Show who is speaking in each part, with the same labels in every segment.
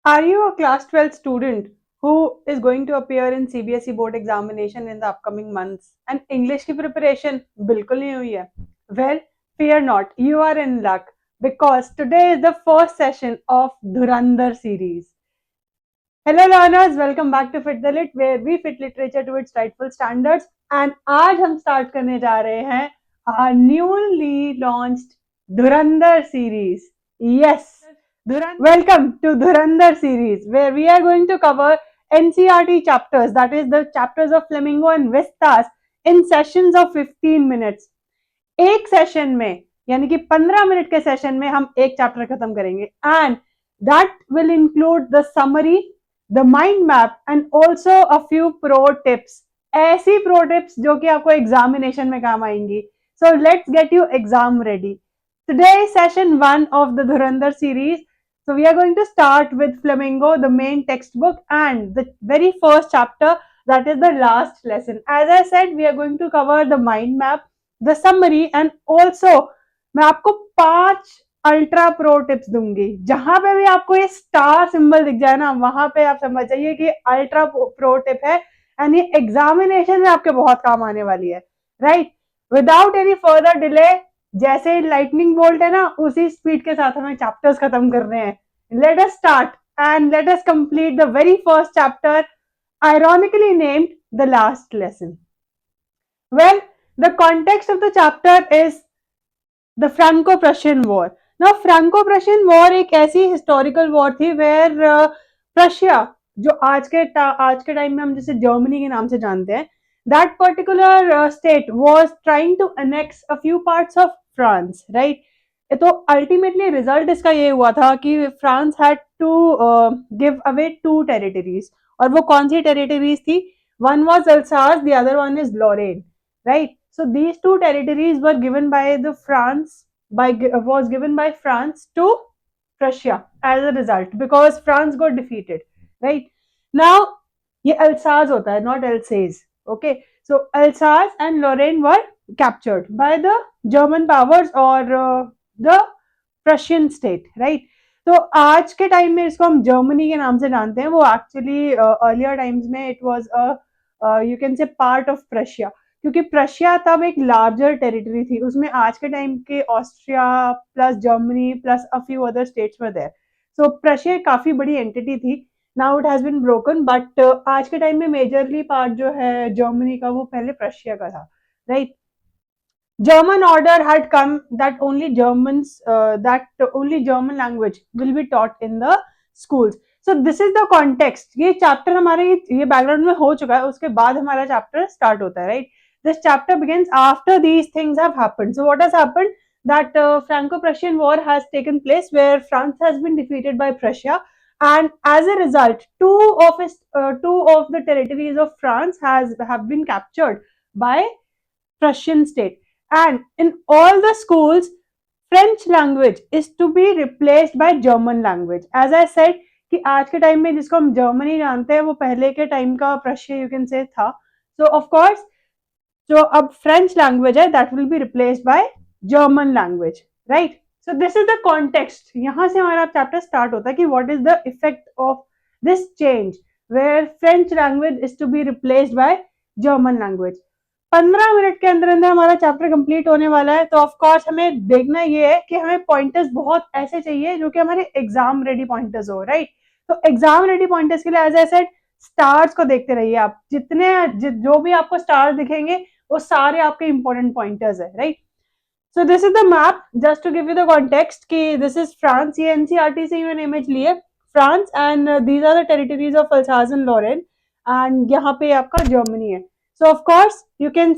Speaker 1: Are you a class 12 student who is going to appear in CBSE board examination in the upcoming months and English की preparation बिल्कुल नहीं हुई है? Well, fear not, you are in luck because today is the first session of Dhurandhar series. Hello learners, welcome back to Fit the Lit where we fit literature to its rightful standards and आज हम start करने जा रहे हैं our newly launched Dhurandhar series. Yes, welcome to Dhurandhar series where we are going to cover NCRT chapters, that is the chapters of Flamingo and Vistas in sessions of 15 minutes. एक session में यानी कि 15 minute के session में हम एक chapter खत्म करेंगे and that will include the summary, the mind map and also a few pro tips. ऐसी प्रो टिप्स जो कि आपको एग्जामिनेशन में काम आएंगी. So let's get you exam ready. Today session 1 of the Dhurandhar series. So we are going to start with Flamingo, the main textbook, and the very first chapter, that is the last lesson. As I said, we are going to cover the mind map, the summary, and also मैं आपको 5 ultra pro tips दूंगी. जहां पे भी आपको ये star symbol दिख जाए ना, वहां पे आप समझ जाइए कि अल्ट्रा प्रो टिप है एंड ये एग्जामिनेशन में आपके बहुत काम आने वाली है. Right, without any further delay, जैसे लाइटनिंग बोल्ट है ना, उसी स्पीड के साथ हमें चैप्टर्स खत्म करने हैं. Let us start and let us complete the very first chapter, ironically named the last lesson. Well, the context of the chapter is the Franco-Prussian War. Now, Franco-Prussian War एक ऐसी historical war थी where Prussia, जो आज के time में हम जैसे Germany के नाम से जानते हैं, that particular state was trying to annex a few parts of France, right? तो अल्टीमेटली रिजल्ट इसका ये हुआ था कि France had to give away 2 territories. और वो कौन सी टेरिटरीज थी? One was Alsace, the other one is Lorraine, right? So these 2 territories were given by France to Prussia as a result because France got defeated, right? Now ये Alsace होता है, not Alsace, okay? So Alsace and Lorraine were captured by the German powers or the Prussian state, right? तो आज के time में इसको हम Germany के नाम से जानते हैं. वो एक्चुअली अर्लियर टाइम्स में इट वाज यू कैन से पार्ट ऑफ प्रशिया, क्योंकि प्रशिया तब एक लार्जर टेरिटरी थी. उसमें आज के टाइम के Austria plus Germany plus a few other states were there. So Prussia काफी बड़ी एंटिटी थी. Now it has been broken, but आज के टाइम में मेजरली पार्ट जो है जर्मनी का वो पहले प्रशिया का था, right? German order had come that only German language will be taught in the schools. So this is the context. ये chapter हमारे ये background में हो चुका है, उसके बाद हमारा chapter start होता है, right? This chapter begins after these things have happened. So what has happened? That Franco-Prussian War has taken place where France has been defeated by Prussia, and as a result, two of the territories of France have been captured by Prussian state. And in all the schools, French language is to be replaced by German language. As I said कि आज के time में जिसको हम Germany जानते हैं वो पहले के टाइम का प्रशिया यू कैन से था. सो ऑफ कोर्स जो अब फ्रेंच लैंग्वेज है that will be replaced by German language, right? So this is the context. यहाँ से हमारा चैप्टर स्टार्ट होता है कि what is the effect of this change where French language is to be replaced by German language. 15 minute के अंदर अंदर हमारा चैप्टर कंप्लीट होने वाला है. तो ऑफ कोर्स हमें देखना ये है कि हमें पॉइंटर्स बहुत ऐसे चाहिए जो कि हमारे एग्जाम रेडी पॉइंटर्स हो, राइट? तो एग्जाम रेडी पॉइंटर्स के लिए एज आई सेड स्टार्स को देखते रहिए आप. जो भी आपको स्टार्स दिखेंगे वो सारे आपके इंपॉर्टेंट पॉइंटर्स है, right? So this is the map just to give you the context कि दिस इज फ्रांस. ये एनसीईआरटी से मैंने इमेज लिए France and these are the territories of Alsace and Lorraine and यहाँ पे आपका जर्मनी है. So of course you can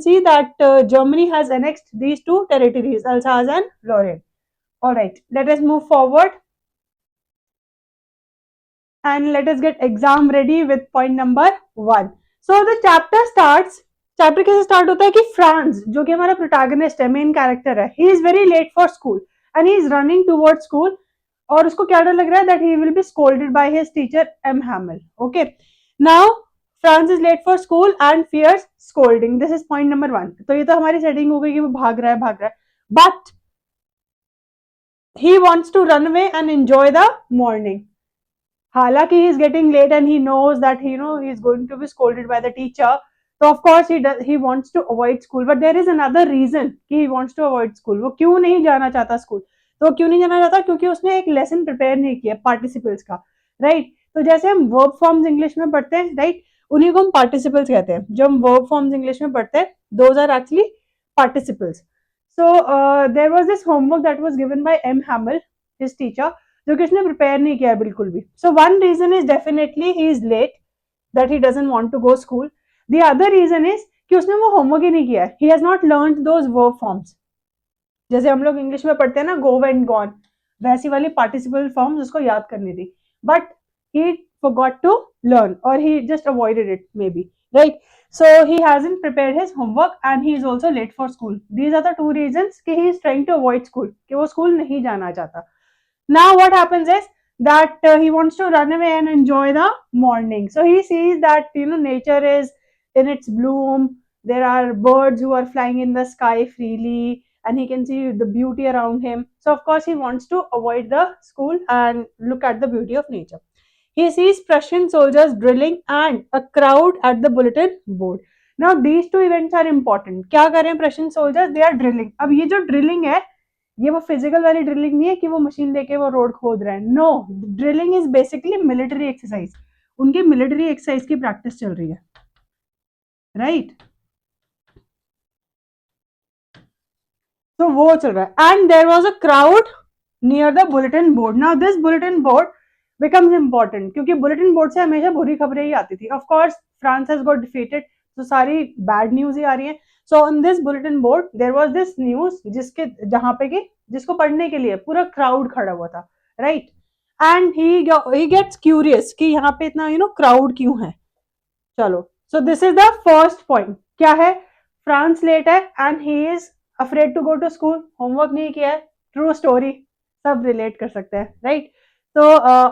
Speaker 1: see that Germany has annexed these 2 territories, Alsace and Lorraine. All right, let us move forward and let us get exam ready with point number 1. So the chapter starts. Chapter कैसे start होता है कि France जो कि हमारा protagonist है, main character है, he is very late for school and he is running towards school और उसको क्या डर लग रहा है that he will be scolded by his teacher M Hamel. Okay, now Franz is late for school and fears scolding. This is point number 1. तो ये तो हमारी सेटिंग हो गई कि वो भाग रहा है, but he wants to run away and enjoy the morning. हालांकि he is getting late and he knows that he is going to be scolded by the teacher, so of course he wants to avoid school, but there is another reason कि he wants to avoid school. वो क्यों नहीं जाना चाहता school? तो वो क्यों नहीं जाना चाहता? क्योंकि उसने एक लेसन प्रिपेयर नहीं किया पार्टिसिपल्स का, राइट? तो जैसे हम वर्ब फॉर्म्स इंग्लिश में पढ़ते हैं, राइट, उन्हीं को हम पार्टिसिपल्स कहते हैं. जो हम वर्ब फॉर्म्स इंग्लिश में पढ़ते हैं, those are actually participles. So there was this homework that was given by M Hamel, his teacher, जो कि उसने प्रिपेयर नहीं किया बिल्कुल भी. So one reason is definitely he is late, that he doesn't want to go school. The other reason is कि उसने वो होमवर्क ही नहीं किया है. He has not learned those verb forms. जैसे हम लोग इंग्लिश में पढ़ते हैं ना, गो एंड गॉन, वैसी वाली पार्टिसिपल फॉर्म्स उसको याद करनी थी, but he forgot to learn, or he just avoided it maybe, right? So he hasn't prepared his homework and he is also late for school. These are the two reasons कि he is trying to avoid school, कि वो school नहीं जाना चाहता. Now what happens is that he wants to run away and enjoy the morning. So he sees that nature is in its bloom. There are birds who are flying in the sky freely, and he can see the beauty around him. So of course he wants to avoid the school and look at the beauty of nature. He sees Prussian soldiers drilling and a crowd at the bulletin board. Now these two events are important. क्या कर रहे हैं Prussian soldiers? They are drilling. अब ये जो drilling है, ये वो फिजिकल वाली ड्रिलिंग नहीं है कि वो मशीन लेके वो रोड खोद रहे हैं. No, drilling is basically military exercise. उनकी मिलिट्री एक्सरसाइज की प्रैक्टिस चल रही है, राइट? तो वो चल रहा है. And there was a crowd near the bulletin board. Now this bulletin board becomes important, क्योंकि बुलेटिन बोर्ड से हमेशा बुरी खबरें ही आती थी. Of course France has got defeated, तो सारी बैड न्यूज ही आ रही है. So on this bulletin board there was this news, जिसके जहां पे कि जिसको पढ़ने के लिए पूरा क्राउड खड़ा हुआ था, right? And he gets curious कि यहाँ पे इतना क्राउड क्यों है. चलो, so this is the first point. क्या है? फ्रांस लेट है and he is afraid to go to school. Homework नहीं किया है. ट्रू स्टोरी, सब रिलेट कर सकते हैं, right? So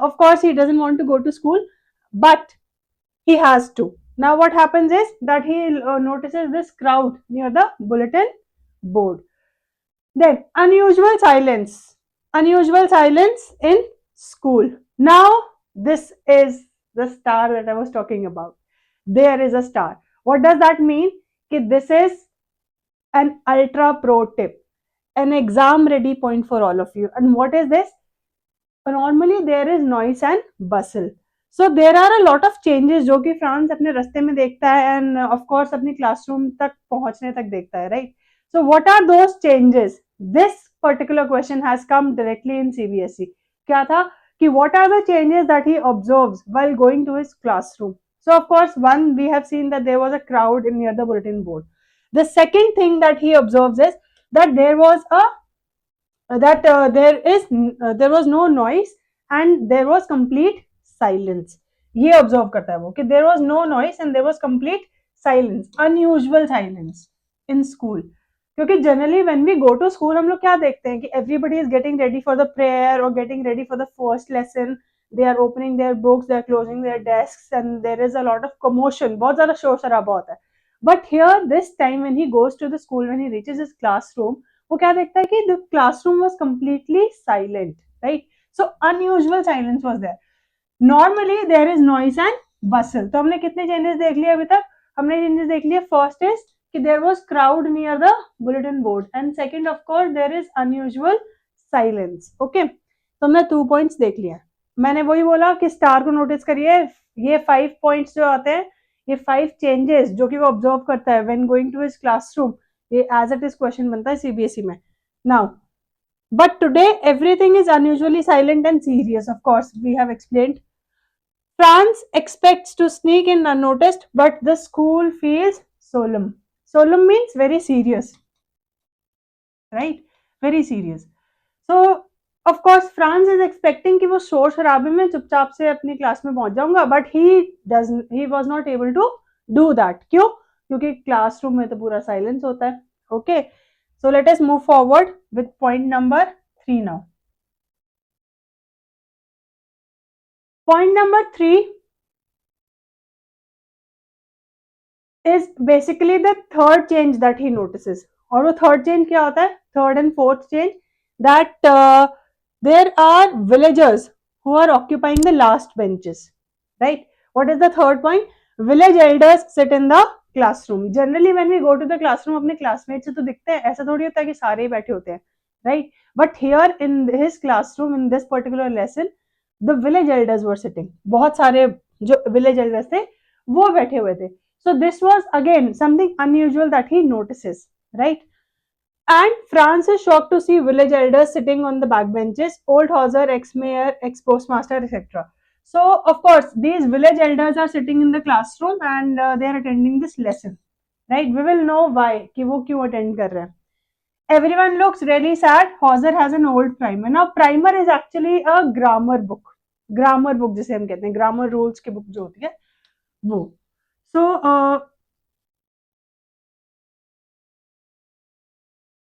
Speaker 1: of course he doesn't want to go to school, but he has to. Now what happens is that he notices this crowd near the bulletin board. Then unusual silence in school. Now this is the star that I was talking about. There is a star. What does that mean? Ki this is an ultra pro tip, an exam ready point for all of you. And what is this? Normally there is noise and bustle. So there are a lot of changes जो कि France अपने रास्ते में देखता है, and of course अपनी classroom तक पहुंचने तक देखता है, right? So what are those changes? This particular question has come directly in CBSE. क्या था कि what are the changes that he observes while going to his classroom? So of course one, we have seen that there was a crowd near the bulletin board. The second thing that he observes is that there was a there was no noise and there was complete silence. ये observe करता है वो कि there was no noise and there was complete silence, unusual silence in school. क्योंकि generally when we go to school हम लोग क्या देखते हैं कि everybody is getting ready for the prayer और getting ready for the first lesson. They are opening their books, they are closing their desks and there is a lot of commotion. बहुत ज्यादा शोर शराबा होता है. But here this time when he goes to the school, when he reaches his classroom, वो क्या देखता है कि the classroom was completely silent, right? So unusual silence was there. Normally there is noise and bustle. तो हमने कितने changes देख लिए अभी तक? हमने चेंजेस देख लिए. फर्स्ट इज कि there was crowd near the bulletin board, and second of course there is unusual silence. okay, तो हमने 2 points देख लिया. मैंने वही बोला कि स्टार को नोटिस करिए. ये 5 points जो आते हैं, ये 5 changes जो कि वो ऑब्जर्व करता है when going to his classroom, ये as it is question बनता है CBSE में. now but today everything is unusually silent and serious. of course we have explained. France expects to sneak in unnoticed, but the school feels solemn. Solemn means very serious, right? Very serious. So of course France is expecting कि वो शोर शराबे में चुपचाप से अपनी class में पहुंच जाऊंगा, but he was not able to do that. क्यों? क्योंकि क्लासरूम में तो पूरा साइलेंस होता है. okay, so let us move forward with point number 3 now. point number 3 is basically the third change that he notices. और वो third change क्या होता है? third and fourth change, that there are villagers who are occupying the last benches, right? What is the third point? Village elders sit in the classroom. Generally when we go to the classroom, अपने classmates से तो दिखते हैं, ऐसा थोड़ी होता है कि सारे ही बैठे होते हैं, right? But here in his classroom, in this particular lesson, the village elders were sitting. बहुत सारे जो village elders थे वो बैठे हुए थे. So this was again something unusual that he notices, right? And France is shocked to see village elders sitting on the backbenches, old Hauser, ex-mayor, ex-postmaster, etc. So, of course, these village elders are sitting in the classroom and they are attending this lesson, right? We will know why, कि वो क्यों attend कर रहे हैं. Everyone looks really sad. Hauser has an old primer. Now, primer is actually a grammar book. Grammar book जिसे हम कहते हैं, grammar rules की book जो होती है, वो.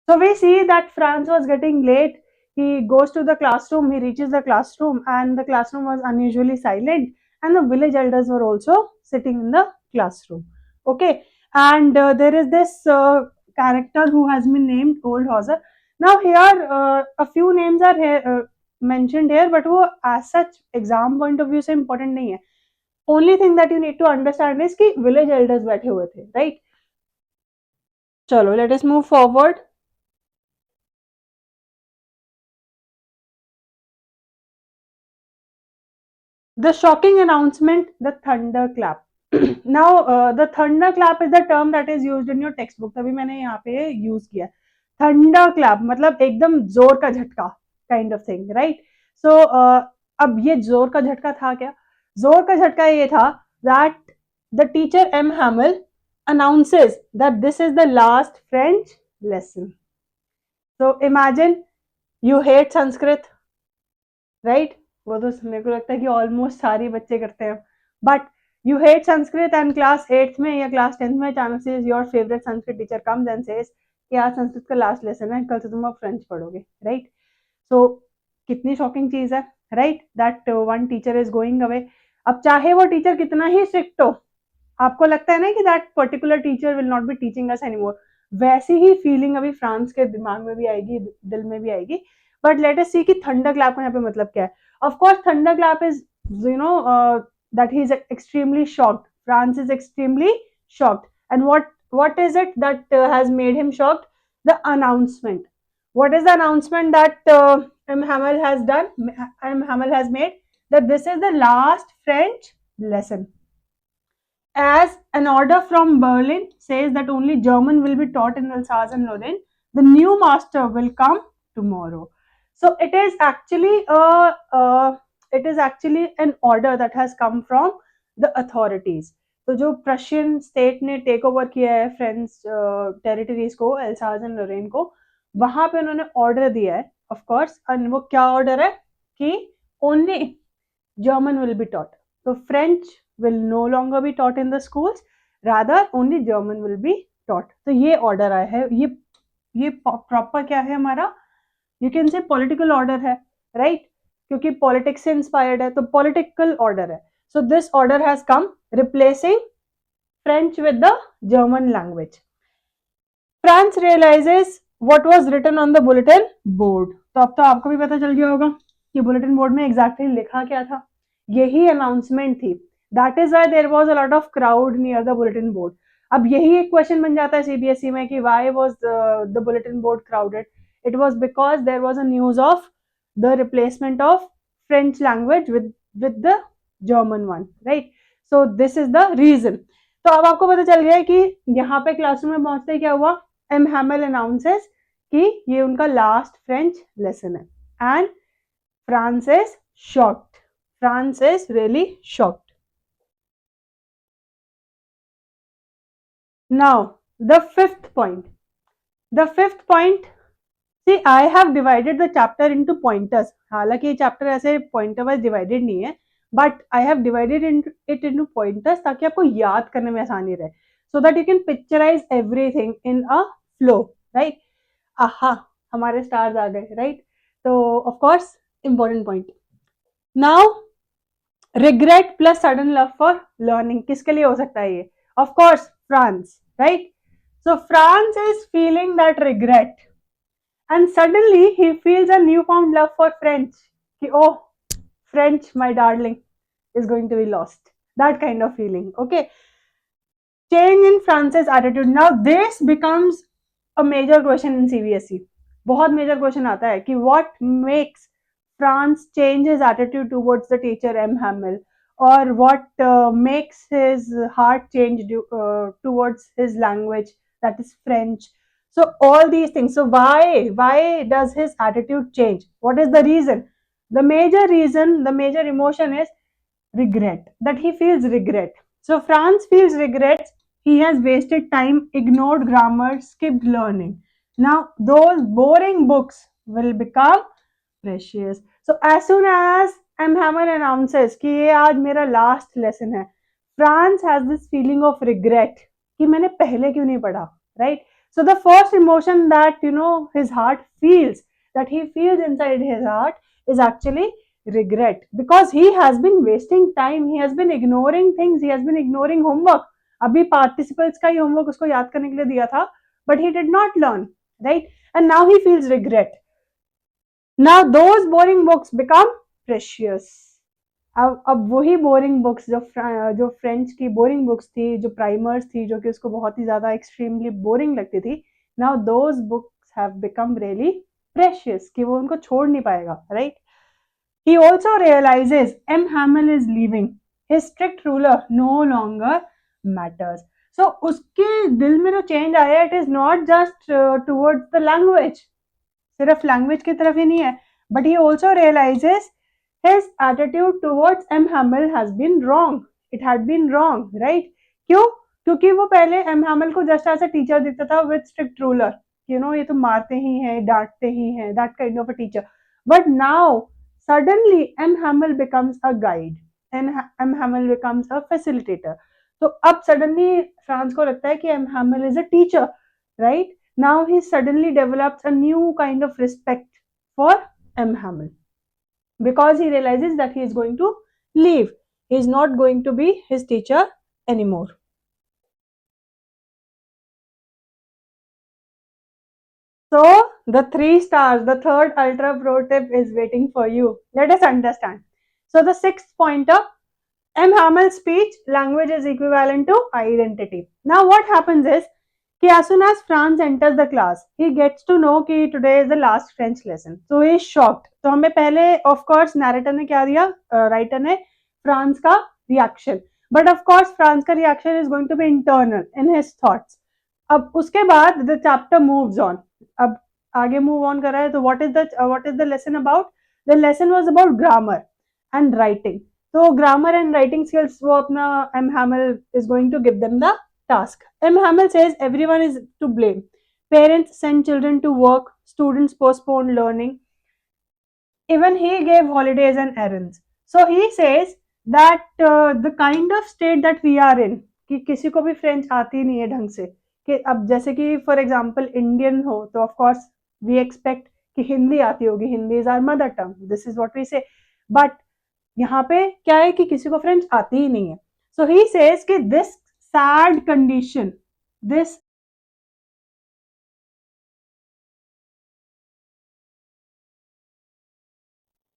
Speaker 1: So we see that Franz was getting late. He goes to the classroom, he reaches the classroom, and the classroom was unusually silent. And the village elders were also sitting in the classroom. Okay, and there is this character who has been named Old Hauser. Now, here a few names are here, mentioned here, but वो as such exam point of view से important नहीं है. Only thing that you need to understand is कि village elders बैठे हुए थे, right? चलो, let us move forward. The shocking announcement, the thunderclap. Now, the thunderclap is the term that is used in your textbook. तभी मैंने यहाँ पे use किया. Thunderclap मतलब एकदम जोर का झटका kind of thing, right? So, अब ये जोर का झटका था क्या? जोर का झटका ये था that the teacher M. Hamel announces that this is the last French lesson. So, imagine you hate Sanskrit, right? वो तो मेरे को लगता है कि ऑलमोस्ट सारे बच्चे करते हैं, but you hate Sanskrit and class 8th में या क्लास 10th में अचानक से your favourite Sanskrit teacher comes and says कि आज संस्कृत का लास्ट लेसन है, कल से तुम अब फ्रेंच पढ़ोगे, राइट? सो कितनी शॉकिंग चीज है, right? That one teacher is going away. अब चाहे वो टीचर कितना ही स्ट्रिक्ट हो, आपको लगता है ना कि that particular teacher will not be teaching us anymore, वैसी ही फीलिंग अभी फ्रांस के दिमाग में भी आएगी, दिल में भी आएगी. बट लेट अस सी कि थंडर क्लैप का यहाँ पे मतलब क्या है. Of course, thunderclap is, that he is extremely shocked. France is extremely shocked. And what is it that has made him shocked? The announcement. What is the announcement that M. Hamel has done? M. Hamel has made that this is the last French lesson. As an order from Berlin says that only German will be taught in Alsace and Lorraine, the new master will come tomorrow. So it is actually an order that has come from the authorities. तो जो Prussian state ने take over किया है French territories को, Alsace and लोरेन को, वहां पे उन्होंने ऑर्डर दिया है, ऑफ कोर्स. और वो क्या ऑर्डर है कि only German will be taught. तो French will no longer be taught in the schools, rather only German will be taught. तो ये ऑर्डर आया है. ये प्रॉपर क्या है हमारा, you can say political order है, राइट? क्योंकि पॉलिटिक्स से इंस्पायर्ड है, तो पॉलिटिकल ऑर्डर है. So this order has come replacing French with the German language. Franz realizes what was written on the bulletin board. तो अब तो आपको भी पता चल गया होगा कि बुलेटिन बोर्ड में एग्जैक्टली लिखा क्या था. यही अनाउंसमेंट थी. That is why there was a lot of crowd near the bulletin board. अब यही एक क्वेश्चन बन जाता है CBSE में कि why was the bulletin board crowded? It was because there was a news of the replacement of French language with the German one, right? So this is the reason. तो अब आपको पता चल गया है कि यहाँ पे क्लासरूम में पहुंचते ही क्या हुआ. M. Hamel announces कि ये उनका लास्ट फ्रेंच लेसन है, and France is shocked. France is really shocked. Now, the fifth point. The fifth point, see, I have divided the chapter into pointers. हालांकि ये chapter ऐसे pointer wise divided नहीं है, but I have divided it into pointers ताकि आपको याद करने में आसानी रहे, so that you can picturize everything in a flow, right? aha, हमारे stars आ गए, right? तो of course important point. Now, regret plus sudden love for learning, किसके लिए हो सकता है ये? Of course, France, right? So France is feeling that regret, and suddenly he feels a newfound love for French. कि oh, French, my darling, is going to be lost. That kind of feeling. Okay. Change in France's attitude. Now this becomes a major question in CBSE. बहुत major question आता है कि what makes France change his attitude towards the teacher M. Hamel, or what makes his heart change towards his language, that is French. So all these things. So why does his attitude change? What is the reason? The major reason, the major emotion is regret. That he feels regret. So Franz feels regrets. He has wasted time, ignored grammar, skipped learning. Now those boring books will become precious. So as soon as M. Hammer announces कि ये आज मेरा last lesson है, Franz has this feeling of regret कि मैंने पहले क्यों नहीं पढ़ा, right? So the first emotion that his heart feels, that he feels inside his heart, is actually regret, because he has been wasting time, he has been ignoring things, he has been ignoring homework. अभी participles का ही homework उसको याद करने के लिए दिया था, but he did not learn, right? And now he feels regret. Now those boring books become precious. अब वही बोरिंग बुक्स जो फ्रेंच की बोरिंग बुक्स थी, जो प्राइमर्स थी, जो कि उसको बहुत ही ज्यादा एक्सट्रीमली बोरिंग लगती थी, now those books have become really precious, कि वो उनको छोड़ नहीं पाएगा, right? He also realizes M. Hamel is leaving. His strict ruler no longer matters. So उसके दिल में जो चेंज आया, it is not just towards the language. सिर्फ लैंग्वेज की तरफ ही नहीं है, but he also realizes his attitude towards M. Hamel has been wrong. It had been wrong, right? क्यों? क्योंकि वो पहले M. Hamel को जस्ट एज अ टीचर दिखता था with strict ruler. ये तो मारते ही हैं, डांटते ही हैं, that kind of a teacher. But now suddenly M. Hamel becomes a guide and M. Hamel becomes a facilitator. तो अब suddenly फ्रांस को लगता है कि M. Hamel is a teacher, right? Now he suddenly develops a new kind of respect for M. Hamel, because he realizes that he is going to leave. He is not going to be his teacher anymore. So the 3 stars, the third ultra pro tip is waiting for you. Let us understand. So the 6th pointer, M. Hamel's speech, language is equivalent to identity. Now what happens is कि as soon as Franz enters the class, he gets to know कि today is the last French lesson. So he is shocked. तो हमें पहले of course narrator ने क्या दिया, writer ने Franz का reaction. But of course Franz का reaction is going to be internal in his thoughts. अब उसके बाद the chapter moves on. अब आगे move on कर रहा है, तो what is the lesson about? The lesson was about grammar and writing. So grammar and writing skills वो अपना M. Hamel is going to give them the task. M. Hamel says everyone is to blame. Parents send children to work, students postpone learning. Even he gave holidays and errands. So he says that the kind of state that we are in, कि किसी को भी French आती नहीं है ढंग से, कि अब जैसे कि फॉर एग्जांपल इंडियन हो तो ऑफ कोर्स वी एक्सपेक्ट कि हिंदी आती होगी, Hindi is our mother tongue, this is what we say, but यहाँ पे क्या है कि किसी को फ्रेंच आती ही नहीं है. सो ही सेज कि this sad condition, this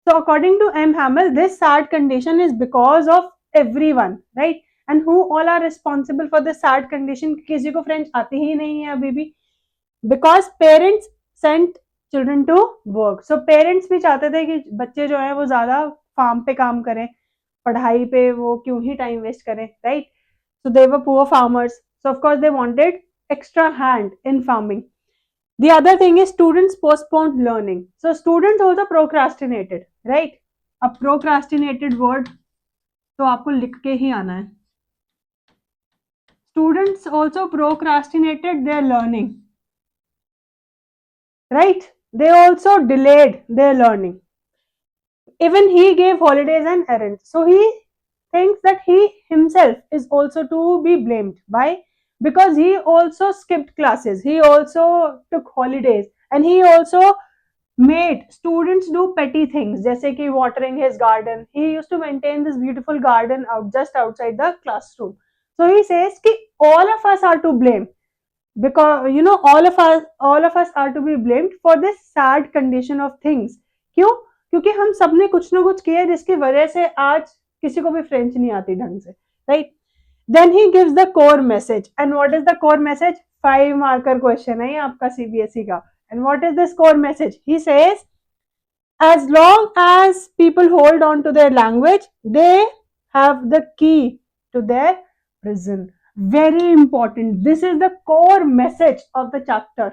Speaker 1: so according to M. Hamel, this sad condition is because of everyone, right? And who all are responsible for this sad condition? किसी को फ्रेंच आती ही नहीं है अभी भी, because parents sent children to work. So parents भी चाहते थे कि बच्चे जो है वो ज्यादा फार्म पे काम करें, पढ़ाई पे वो क्यों ही टाइम वेस्ट करें, right? So they were poor farmers. So of course they wanted extra hand in farming. The other thing is students postponed learning. So students also procrastinated, right? A procrastinated word तो आपको लिख के ही आना है. Students also procrastinated their learning, right? They also delayed their learning. Even he gave holidays and errands. So he thinks that he himself is also to be blamed. Why? Because he also skipped classes, he also took holidays, and he also made students do petty things, जैसे कि watering his garden. He used to maintain this beautiful garden out just outside the classroom. So he says कि all of us are to blame, because all of us are to be blamed for this sad condition of things. क्यों? क्योंकि हम सब ने कुछ ना कुछ किया है जिसकी वजह से आज किसी को भी फ्रेंच नहीं आती ढंग से, right? Then he gives the core message, and what is the core message? 5 marker question है ये आपका सीबीएसई का। And what is this core message? He says as long as people hold on to their language, they have the key to their prison. Very important, this is the core message of the chapter,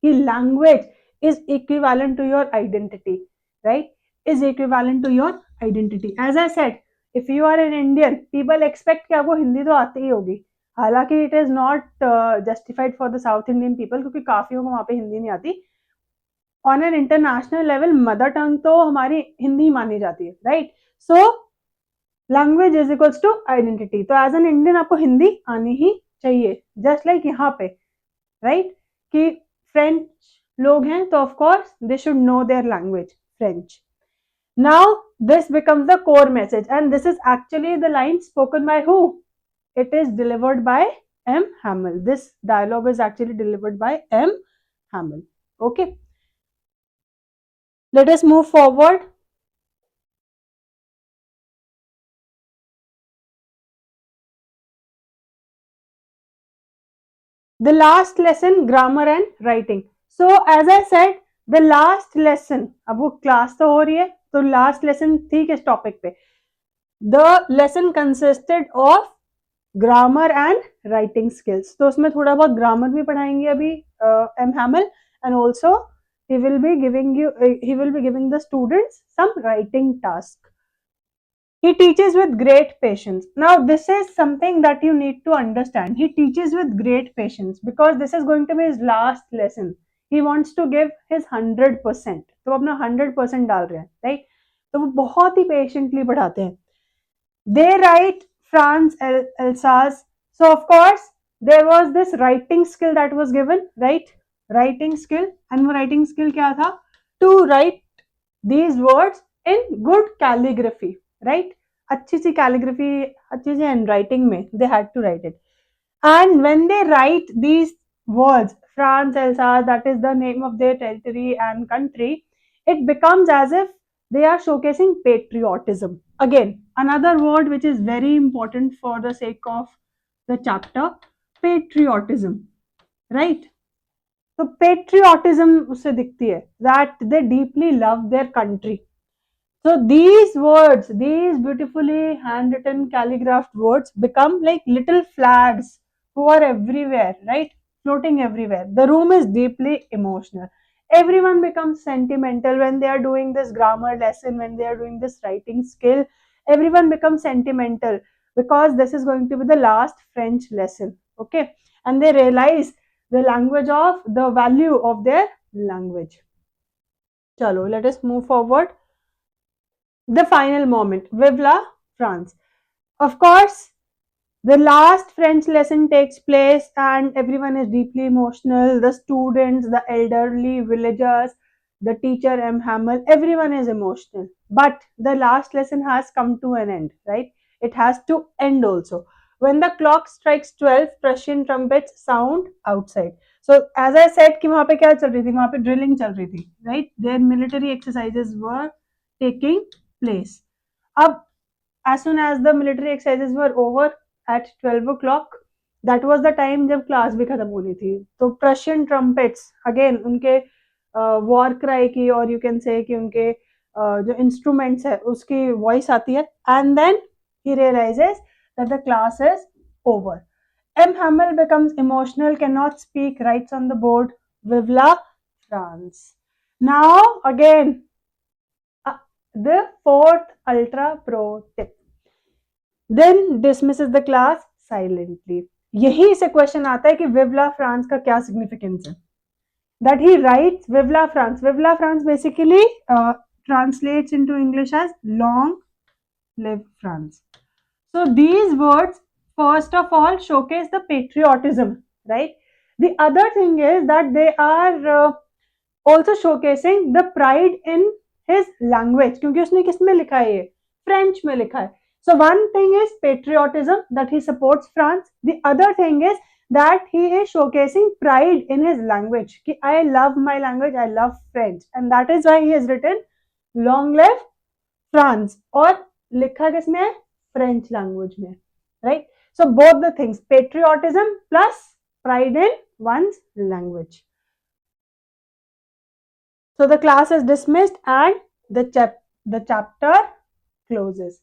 Speaker 1: कि language is equivalent to your identity, right? Is equivalent to your identity. As I said, if you are an Indian, people expect कि आपको हिंदी तो आती ही होगी, हालांकि it is not justified for the South Indian people, क्योंकि काफियों को वहां पे हिंदी नहीं आती। On an international level mother tongue तो हमारी हिंदी मानी जाती है, right? So language is equals to identity, तो एज एन इंडियन आपको हिंदी आनी ही चाहिए, जस्ट लाइक यहाँ पे, राइट? कि फ्रेंच लोग हैं तो of course they should know their language French. Now this becomes the core message, and this is actually the line spoken by who? It is delivered by M. Hamill. This dialogue is actually delivered by M. Hamill. Okay. Let us move forward. The last lesson, grammar and writing. So as I said, the last lesson, अब वो class तो हो रही है, तो last lesson थी किस topic पे? The lesson consisted of grammar and writing skills. तो उसमें थोड़ा बहुत grammar भी पढ़ाएंगे अभी M. Hamill, and also he will be giving the students some writing task. He teaches with great patience. Now this is something that you need to understand. He teaches with great patience because this is going to be his last lesson. He wants to give his 100%. तो अपना 100% डाल रहे हैं, right? तो वो बहुत ही patiently पढ़ाते हैं. They write France, Alsace. So of course there was this writing skill that was given, right? Writing skill, and वो writing skill क्या था? To write these words in good calligraphy, right? अच्छी सी calligraphy, अच्छी सी handwriting में they had to write it. And when they write these words, France, Alsace, that is the name of their territory and country, it becomes as if they are showcasing patriotism. Again, another word which is very important for the sake of the chapter, patriotism, right? तो patriotism उससे दिखती है, that they deeply love their country. So these words, these beautifully handwritten calligraphed words become like little flags who are everywhere, right? Floating everywhere. The room is deeply emotional. Everyone becomes sentimental when they are doing this grammar lesson, when they are doing this writing skill. Everyone becomes sentimental because this is going to be the last French lesson, okay? And they realize the value of their language. Chalo, let us move forward. The final moment, Vive la France. Of course, the last French lesson takes place and everyone is deeply emotional. The students, the elderly villagers, the teacher M. Hamill, everyone is emotional. But the last lesson has come to an end, right? It has to end also. When the clock strikes 12, Prussian trumpets sound outside. So as I said कि वहाँ पे क्या चल रही थी? वहाँ पे drilling चल रही थी, right? Their military exercises were taking place. Ab, as soon as the military exercises were over at 12 o'clock, that was the time जब class भी खत्म होनी थी. तो Prussian trumpets, again उनके war cry की, और you can say कि उनके जो instruments है उसकी voice आती है, and then he realizes that the class is over. M. Hamill becomes emotional, cannot speak, writes on the board, Vive la France. Now again, the fourth ultra pro tip. Then dismisses the class silently. यही से question आता है कि Vive la France का क्या significance है. That he writes Vive la France. Vive la France basically translates into English as long live France. So these words first of all showcase the patriotism, right? The other thing is that they are also showcasing the pride in his language, क्योंकि उसने किस में लिखा है? ये French में लिखा है. So one thing is patriotism, that he supports France. The other thing is that he is showcasing pride in his language, कि I love my language, I love French, and that is why he has written long live France, और लिखा किसमें है? French language में, right? So both the things, patriotism plus pride in one's language. So the class is dismissed and the chapter closes.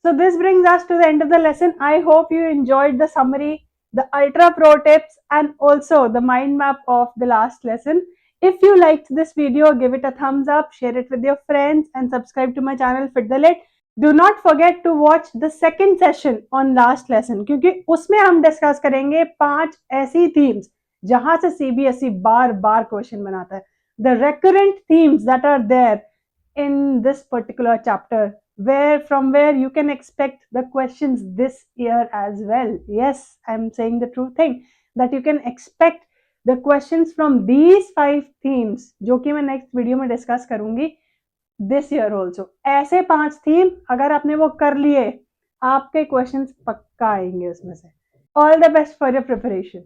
Speaker 1: So this brings us to the end of the lesson. I hope you enjoyed the summary, the ultra pro tips, and also the mind map of the last lesson. If you liked this video, give it a thumbs up, share it with your friends, and subscribe to my channel Fit the Lit. Do not forget to watch the second session on last lesson, क्योंकि उसमें हम discuss करेंगे 5 ऐसी themes जहां से CBSE बार बार question बनाता है. The recurrent themes that are there in this particular chapter, where you can expect the questions this year as well. Yes, I'm saying the true thing, that you can expect the questions from these 5 themes, जो कि मैं next video में discuss करूंगी, this year also. ऐसे 5 theme अगर आपने वो कर लिए, आपके क्वेश्चंस पक्का आएंगे उसमें से. All the best for your preparation.